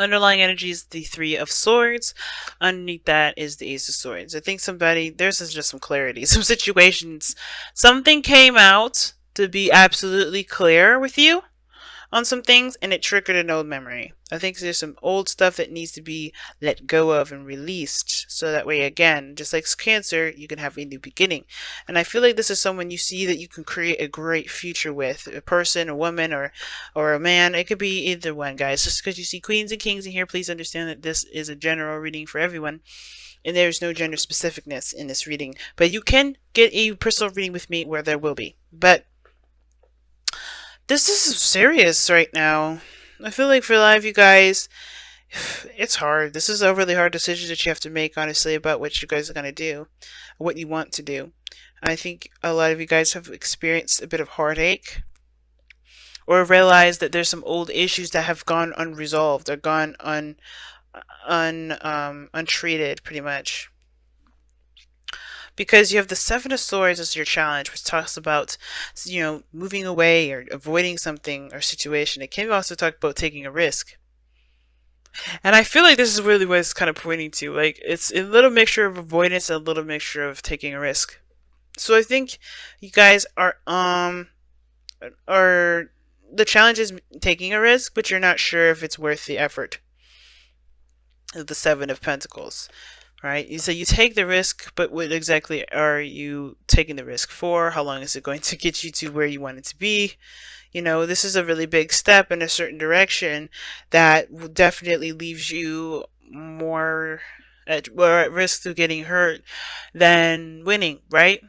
Underlying energy is the Three of Swords. Underneath that is the Ace of Swords. I think there's just some clarity. Some situations, something came out to be absolutely clear with you on some things, and it triggered an old memory. I think there's some old stuff that needs to be let go of and released, so that way, again, just like Cancer, you can have a new beginning. And I feel like this is someone you see that you can create a great future with, a person, a woman, or a man. It could be either one, guys. Just because you see queens and kings in here, please understand that this is a general reading for everyone. And there's no gender specificness in this reading. But you can get a personal reading with me where there will be. But this is serious right now. I feel like for a lot of you guys, it's hard. This is a really hard decision that you have to make, honestly, about what you guys are going to do, what you want to do. I think a lot of you guys have experienced a bit of heartache, or realized that there's some old issues that have gone unresolved, or gone untreated, pretty much. Because you have the Seven of Swords as your challenge, which talks about, moving away or avoiding something or situation. It can also talk about taking a risk. And I feel like this is really what it's kind of pointing to. Like, it's a little mixture of avoidance and a little mixture of taking a risk. So I think you guys are the challenge is taking a risk, but you're not sure if it's worth the effort. The Seven of Pentacles. Right? So you take the risk, but what exactly are you taking the risk for? How long is it going to get you to where you want it to be? This is a really big step in a certain direction that definitely leaves you more at risk of getting hurt than winning, right?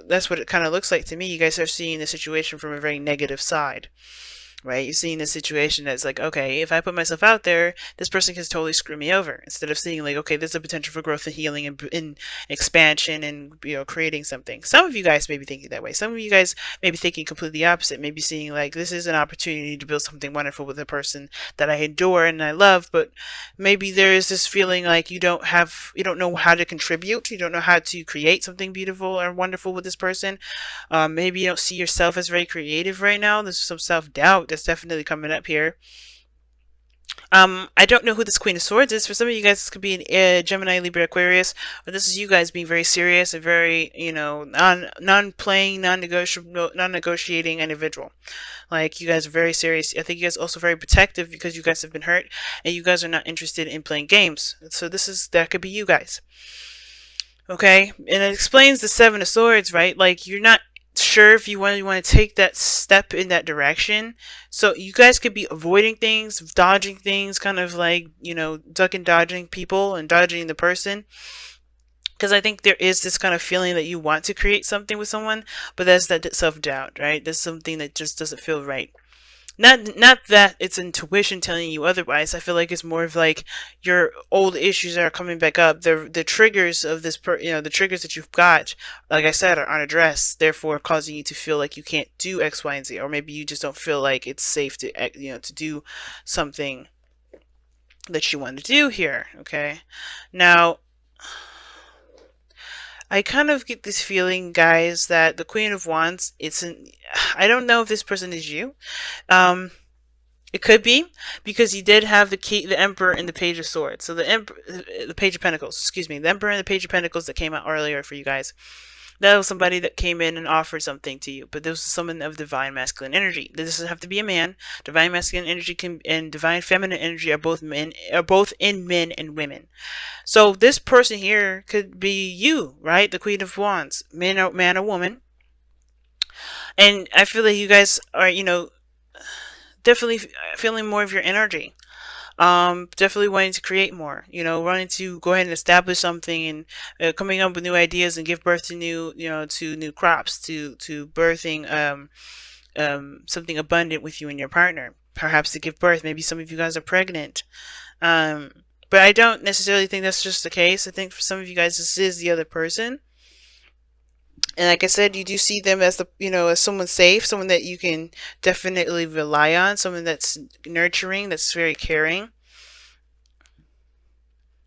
That's what it kind of looks like to me. You guys are seeing the situation from a very negative side. Right? You're seeing this situation that's like, okay, if I put myself out there, this person can totally screw me over. Instead of seeing like, okay, there's a potential for growth and healing and expansion and, creating something. Some of you guys may be thinking that way. Some of you guys may be thinking completely opposite. Maybe seeing like, this is an opportunity to build something wonderful with a person that I adore and I love, but maybe there is this feeling like you don't know how to contribute. You don't know how to create something beautiful or wonderful with this person. Maybe you don't see yourself as very creative right now. There's some self-doubt that's definitely coming up here. I don't know who this Queen of Swords is. For some of you guys, this could be an Gemini, Libra, Aquarius, but this is you guys being very serious and very, non-playing, non-negotiating individual. Like, you guys are very serious. I think you guys are also very protective because you guys have been hurt and you guys are not interested in playing games. So that could be you guys. Okay? And it explains the Seven of Swords, right? Like, you're not sure if you want to take that step in that direction. So you guys could be avoiding things, dodging things, kind of like, duck and dodging people and dodging the person. Because I think there is this kind of feeling that you want to create something with someone, but there's that self-doubt, right? There's something that just doesn't feel right. Not that it's intuition telling you otherwise. I feel like it's more of like your old issues are coming back up. The triggers of this, the triggers that you've got, like I said, are unaddressed, therefore causing you to feel like you can't do X, Y, and Z, or maybe you just don't feel like it's safe to, to do something that you want to do here. Okay, now I kind of get this feeling, guys, that the Queen of Wands, I don't know if this person is you. It could be, because you did have the Emperor and the Page of Swords. So the Page of Pentacles, excuse me, the Emperor and the Page of Pentacles that came out earlier for you guys. That was somebody that came in and offered something to you, but this was someone of divine masculine energy. This doesn't have to be a man. Divine masculine energy and divine feminine energy are both in men and women. So this person here could be you, right? The Queen of Wands, man or woman. And I feel like you guys are, definitely feeling more of your energy. Definitely wanting to create more, wanting to go ahead and establish something and coming up with new ideas and give birth to new crops, to birthing something abundant with you and your partner, perhaps to give birth. Maybe some of you guys are pregnant, but I don't necessarily think that's just the case. I think for some of you guys this is the other person. And like I said, you do see them as as someone safe, someone that you can definitely rely on, someone that's nurturing, that's very caring.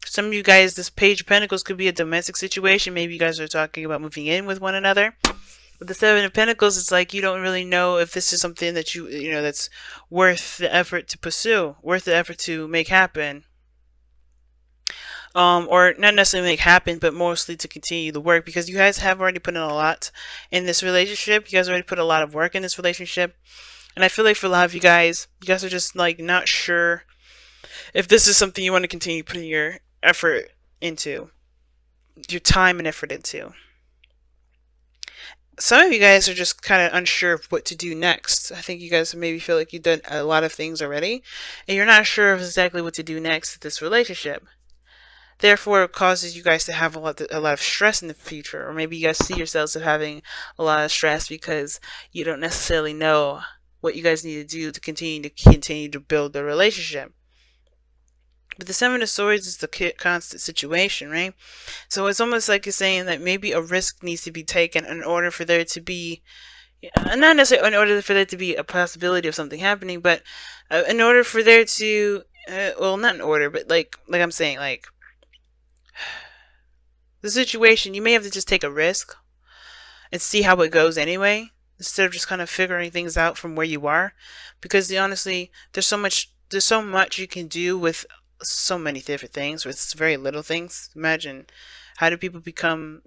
Some of you guys, this Page of Pentacles could be a domestic situation. Maybe you guys are talking about moving in with one another. With the Seven of Pentacles, it's like you don't really know if this is something that you know, that's worth the effort to pursue, worth the effort to make happen. Or not necessarily make happen, but mostly to continue the work, because you guys have already put in a lot in this relationship. You guys already put a lot of work in this relationship. And I feel like for a lot of you guys are just like not sure if this is something you want to continue putting your effort into, your time and effort into. Some of you guys are just kind of unsure of what to do next. I think you guys maybe feel like you've done a lot of things already, and you're not sure of exactly what to do next with this relationship. Therefore, it causes you guys to have a lot of stress in the future, or maybe you guys see yourselves as having a lot of stress because you don't necessarily know what you guys need to do to continue to build the relationship. But the Seven of Swords is the constant situation, right? So it's almost like you're saying that maybe a risk needs to be taken in order for there to be, not necessarily in order for there to be a possibility of something happening, but in order for there to, well, not in order, but like I'm saying, like the situation, you may have to just take a risk and see how it goes anyway, instead of just kind of figuring things out from where you are, because honestly, there's so much you can do with so many different things with very little things. Imagine, how do people become,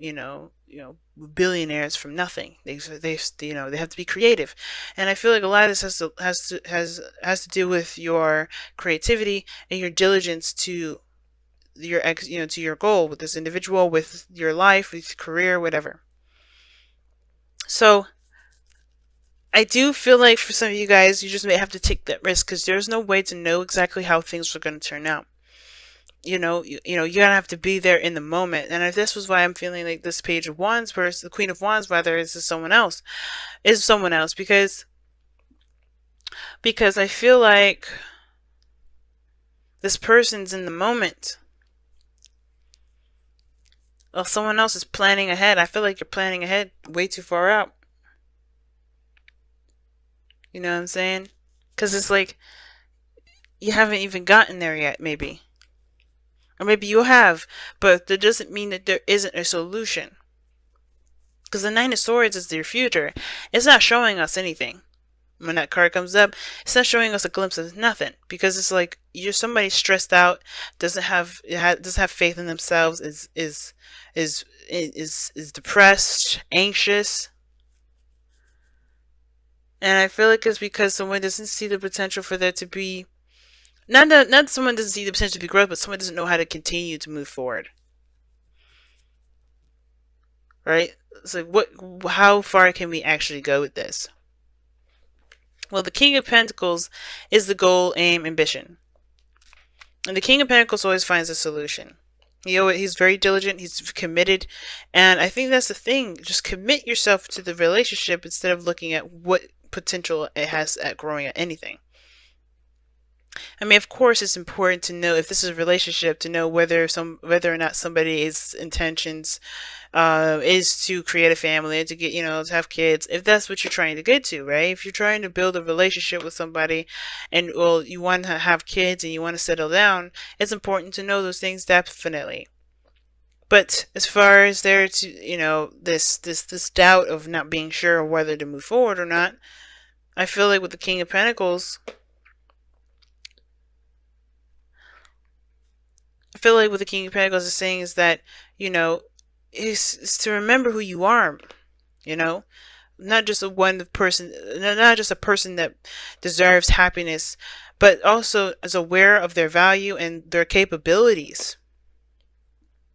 billionaires from nothing? They they have to be creative, and I feel like a lot of this has to do with your creativity and your diligence to to your goal with this individual, with your life, with your career, whatever. So I do feel like for some of you guys, you just may have to take that risk, because there's no way to know exactly how things are going to turn out. You're gonna have to be there in the moment. And if this was why I'm feeling like this Page of Wands versus the Queen of Wands, rather, is someone else, because I feel like this person's in the moment. Well, someone else is planning ahead. I feel like you're planning ahead way too far out. You know what I'm saying? Because it's like you haven't even gotten there yet, maybe. Or maybe you have, but that doesn't mean that there isn't a solution. Because the Nine of Swords is your future. It's not showing us anything. When that card comes up, it's not showing us a glimpse of nothing. Because it's like you're somebody stressed out, doesn't have faith in themselves, is depressed, anxious. And I feel like it's because someone doesn't see the potential for there to be, not someone doesn't see the potential to be growth, but someone doesn't know how to continue to move forward. Right? It's like, how far can we actually go with this? Well, the King of Pentacles is the goal, aim, ambition. And the King of Pentacles always finds a solution. He's very diligent, he's committed, and I think that's the thing. Just commit yourself to the relationship instead of looking at what potential it has at growing at anything. I mean, of course, it's important to know if this is a relationship, to know whether or not somebody's intentions is to create a family and to get, to have kids, if that's what you're trying to get to, right? If you're trying to build a relationship with somebody and, well, you want to have kids and you want to settle down, it's important to know those things, definitely. But as far as there to, this doubt of not being sure whether to move forward or not, I feel like with the King of Pentacles, is saying is that, is to remember who you are, not just not just a person that deserves happiness, but also is aware of their value and their capabilities.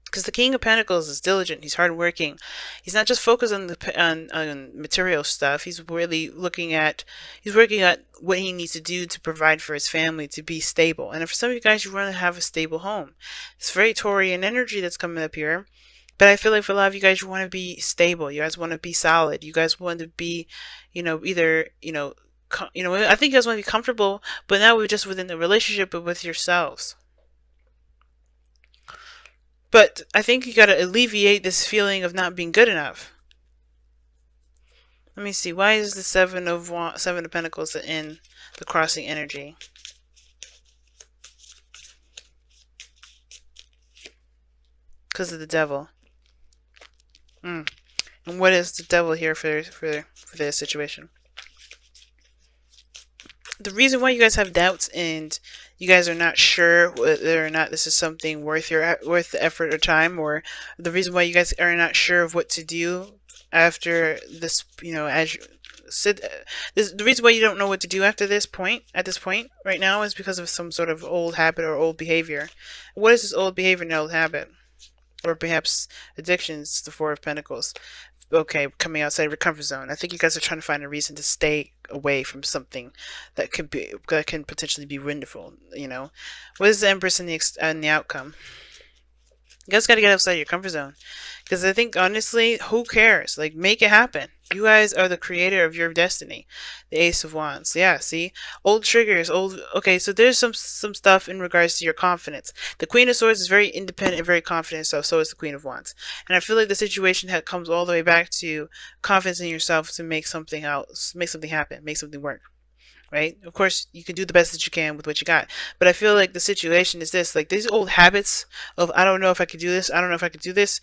Because the King of Pentacles is diligent, he's hardworking. He's not just focused on on material stuff. He's really working at what he needs to do to provide for his family, to be stable. And for some of you guys, you want to have a stable home. It's very Taurian energy that's coming up here. But I feel like for a lot of you guys, you want to be stable. You guys want to be solid. You guys want to be, either, I think you guys want to be comfortable, but not just within the relationship, but with yourselves. But I think you got to alleviate this feeling of not being good enough. Let me see. Why is the Seven of Pentacles in the crossing energy? Because of the Devil. And what is the devil here for this situation? The reason why you guys have doubts and you guys are not sure whether or not this is something worth the effort or time, or the reason why you guys are not sure of what to do after this, as you sit, the reason why you don't know what to do after this point, at this point right now, is because of some sort of old habit or old behavior. What is this old behavior and old habit? Or perhaps addictions, the Four of Pentacles. Okay, coming outside of your comfort zone. I think you guys are trying to find a reason to stay away from something that can potentially be wonderful. What is the Empress in the outcome? You guys got to get outside your comfort zone, because I think honestly, who cares? Like, make it happen. You guys are the creator of your destiny. The Ace of Wands. Yeah, see? Old triggers, okay, so there's some stuff in regards to your confidence. The Queen of Swords is very independent and very confident, so is the Queen of Wands. And I feel like the situation comes all the way back to confidence in yourself to make something happen, make something work. Right? Of course, you can do the best that you can with what you got. But I feel like the situation is this, like these old habits of, I don't know if I could do this, I don't know if I could do this.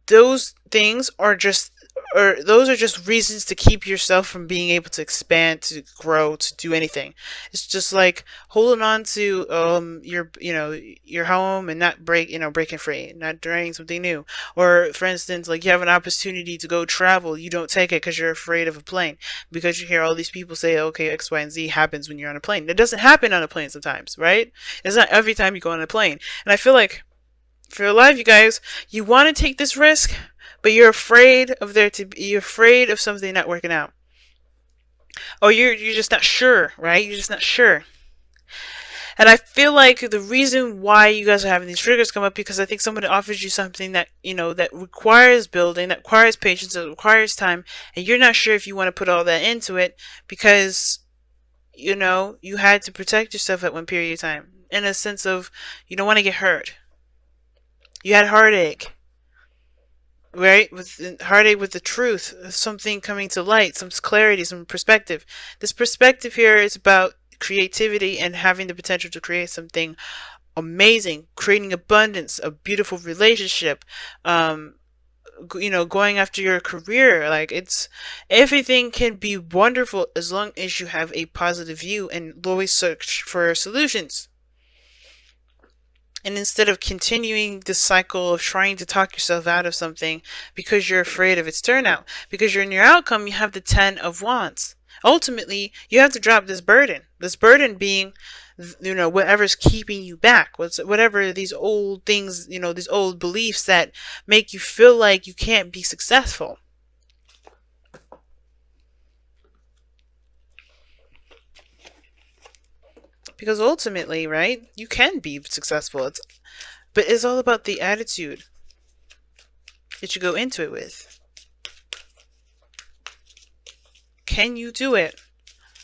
Those things are just, those are just reasons to keep yourself from being able to expand, to grow, to do anything. It's just like holding on to your home and not breaking free, not trying something new. Or for instance, like you have an opportunity to go travel, you don't take it because you're afraid of a plane, because you hear all these people say, okay, X, Y, and Z happens when you're on a plane. It doesn't happen on a plane sometimes, right? It's not every time you go on a plane. And I feel like for your life, you guys, you want to take this risk, but you're afraid of you're afraid of something not working out. Or you're just not sure, right? You're just not sure. And I feel like the reason why you guys are having these triggers come up, because I think somebody offers you something that, that requires building, that requires patience, that requires time, and you're not sure if you want to put all that into it because, you had to protect yourself at one period of time. In a sense of, you don't want to get hurt. You had heartache, right? With heartache with the truth, something coming to light, some clarity, some perspective. This perspective here is about creativity and having the potential to create something amazing, creating abundance, a beautiful relationship, going after your career. Like, everything can be wonderful as long as you have a positive view and always search for solutions. And instead of continuing the cycle of trying to talk yourself out of something because you're afraid of its turnout, because you're in your outcome, you have the 10 of Wands. Ultimately, you have to drop this burden. This burden being, whatever's keeping you back. Whatever these old things, these old beliefs that make you feel like you can't be successful. Because ultimately, right, you can be successful. But it's all about the attitude that you go into it with. Can you do it?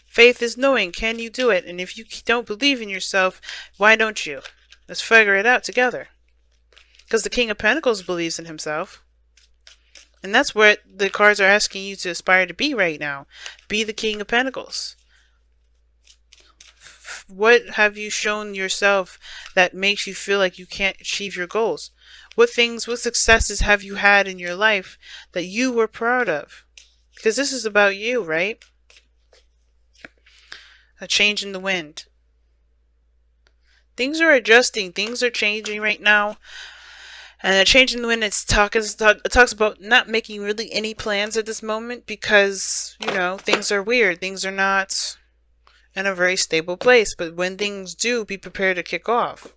Faith is knowing, can you do it? And if you don't believe in yourself, why don't you? Let's figure it out together. Because the King of Pentacles believes in himself. And that's what the cards are asking you to aspire to be right now. Be the King of Pentacles. What have you shown yourself that makes you feel like you can't achieve your goals? What successes have you had in your life that you were proud of? Because this is about you, right? A change in the wind. Things are adjusting. Things are changing right now. And a change in the wind, it talks about not making really any plans at this moment because, things are weird. Things are not in a very stable place. But when things do, be prepared to kick off.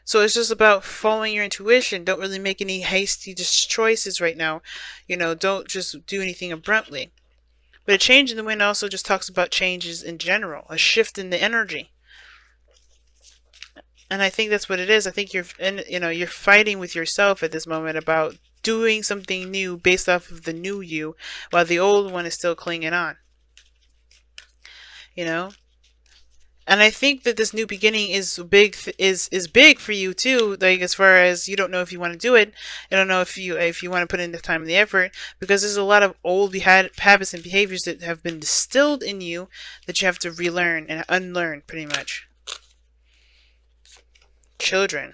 So it's just about following your intuition. Don't really make any hasty choices right now. Don't just do anything abruptly. But a change in the wind also just talks about changes in general, a shift in the energy. And I think that's what it is. I think you're fighting with yourself at this moment about doing something new based off of the new you, while the old one is still clinging on. And I think that this new beginning is big for you too. Like, as far as you don't know if you want to do it, I don't know if you want to put in the time and the effort, because there's a lot of old habits and behaviors that have been distilled in you that you have to relearn and unlearn, pretty much. Children.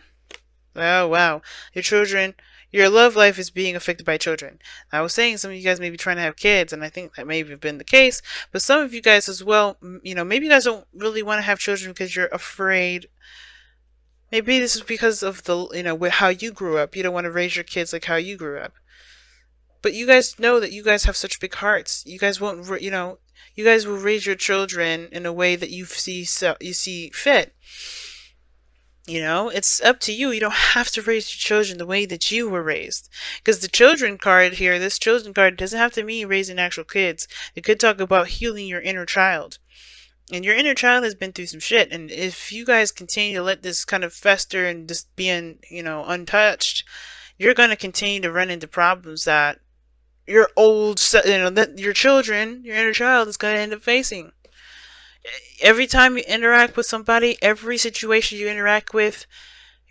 Oh wow, your children. Your love life is being affected by children. I was saying some of you guys may be trying to have kids, and I think that may have been the case. But some of you guys as well, maybe you guys don't really want to have children because you're afraid. Maybe this is because of the, how you grew up. You don't want to raise your kids like how you grew up. But you guys know that you guys have such big hearts. You guys won't, you guys will raise your children in a way that you see fit. It's up to you. You don't have to raise your children the way that you were raised. Because the children card here, this children card doesn't have to mean raising actual kids. It could talk about healing your inner child. And your inner child has been through some shit. And if you guys continue to let this kind of fester and just being, untouched, you're going to continue to run into problems that your that your children, your inner child is going to end up facing. Every time you interact with somebody, every situation you interact with,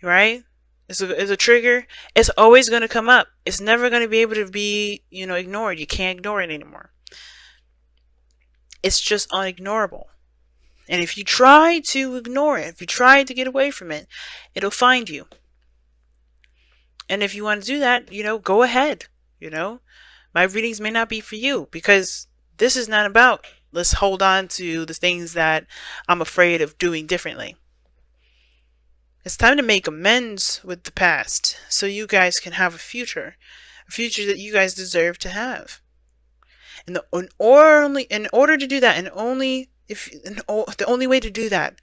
right, is a trigger. It's always going to come up. It's never going to be able to be, ignored. You can't ignore it anymore. It's just unignorable. And if you try to ignore it, if you try to get away from it, it'll find you. And if you want to do that, go ahead. My readings may not be for you, because this is not about let's hold on to the things that I'm afraid of doing differently. It's time to make amends with the past so you guys can have a future that you guys deserve to have. And in order to do that, the only way to do that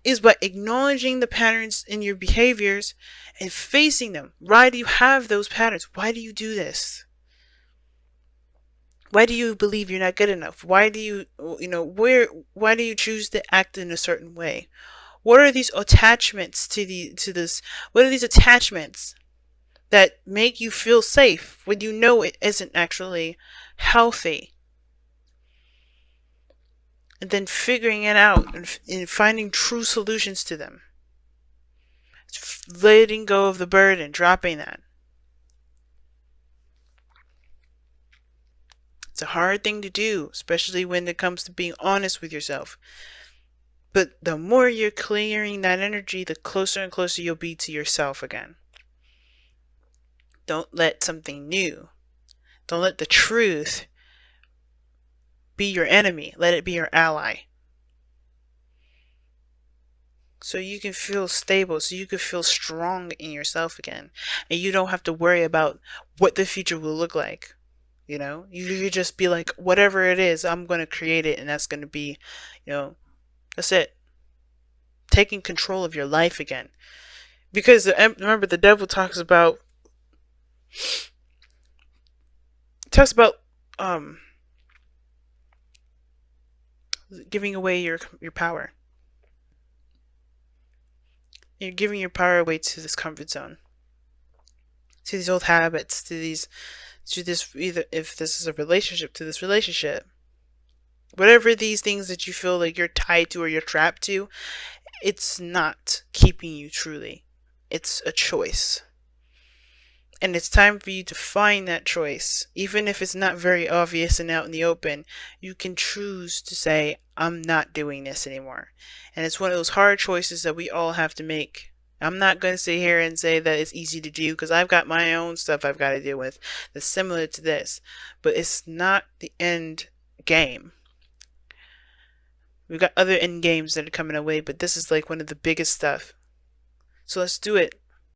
is by acknowledging the patterns in your behaviors and facing them. Why do you have those patterns? Why do you do this? Why do you believe you're not good enough? Why do you, why do you choose to act in a certain way? What are these attachments to this? What are these attachments that make you feel safe when you know it isn't actually healthy? And then figuring it out and finding true solutions to them. Letting go of the burden, dropping that. It's a hard thing to do, especially when it comes to being honest with yourself. But the more you're clearing that energy, the closer and closer you'll be to yourself again. Don't let something new, don't let the truth be your enemy. Let it be your ally. So you can feel stable, so you can feel strong in yourself again. And you don't have to worry about what the future will look like. You just be like, whatever it is, I'm going to create it, and that's going to be, that's it. Taking control of your life again. Because remember, the devil talks about giving away your power. You're giving your power away to this comfort zone, to these old habits, to this, either if this is a relationship, to this relationship. Whatever these things that you feel like you're tied to or you're trapped to, it's not keeping you truly. It's a choice. And it's time for you to find that choice. Even if it's not very obvious and out in the open, you can choose to say, I'm not doing this anymore. And it's one of those hard choices that we all have to make. I'm not going to sit here and say that it's easy to do, because I've got my own stuff I've got to deal with that's similar to this. But it's not the end game. We've got other end games that are coming our way, but this is like one of the biggest stuff. So let's do it.